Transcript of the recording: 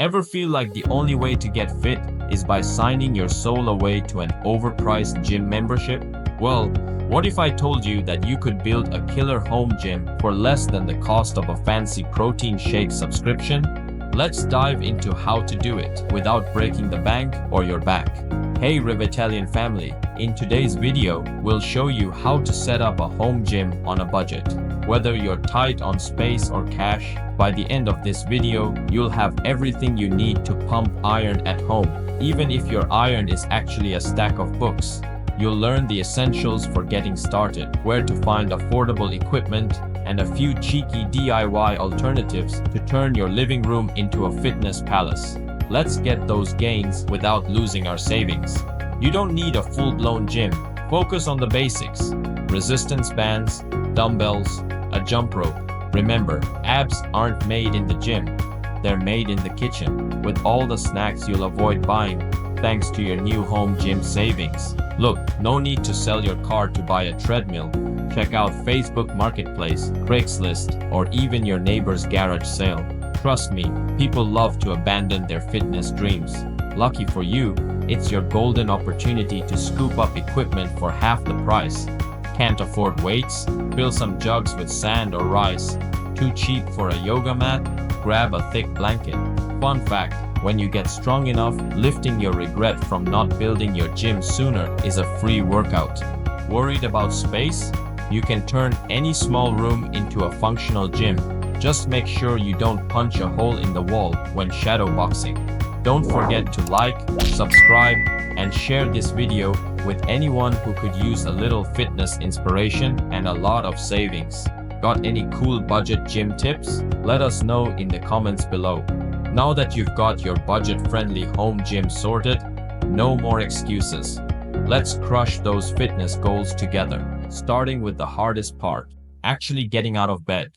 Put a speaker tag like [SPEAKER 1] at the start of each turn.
[SPEAKER 1] Ever feel like the only way to get fit is by signing your soul away to an overpriced gym membership? Well, what if I told you that you could build a killer home gym for less than the cost of a fancy protein shake subscription? Let's dive into how to do it without breaking the bank or your back. Hey Revitalian family, in today's video, we'll show you how to set up a home gym on a budget. Whether you're tight on space or cash, by the end of this video, you'll have everything you need to pump iron at home. Even if your iron is actually a stack of books, you'll learn the essentials for getting started, where to find affordable equipment, and a few cheeky DIY alternatives to turn your living room into a fitness palace. Let's get those gains without losing our savings. You don't need a full-blown gym. Focus on the basics: resistance bands, dumbbells, a jump rope. Remember, abs aren't made in the gym. They're made in the kitchen, with all the snacks you'll avoid buying thanks to your new home gym savings. Look, no need to sell your car to buy a treadmill. Check out Facebook Marketplace, Craigslist, or even your neighbor's garage sale. Trust me, people love to abandon their fitness dreams. Lucky for you, it's your golden opportunity to scoop up equipment for half the price. Can't afford weights? Fill some jugs with sand or rice. Too cheap for a yoga mat? Grab a thick blanket. Fun fact, when you get strong enough, lifting your regret from not building your gym sooner is a free workout. Worried about space? You can turn any small room into a functional gym. Just make sure you don't punch a hole in the wall when shadowboxing. Don't forget to like, subscribe, and share this video with anyone who could use a little fitness inspiration and a lot of savings. Got any cool budget gym tips? Let us know in the comments below. Now that you've got your budget-friendly home gym sorted, no more excuses. Let's crush those fitness goals together, starting with the hardest part, actually getting out of bed.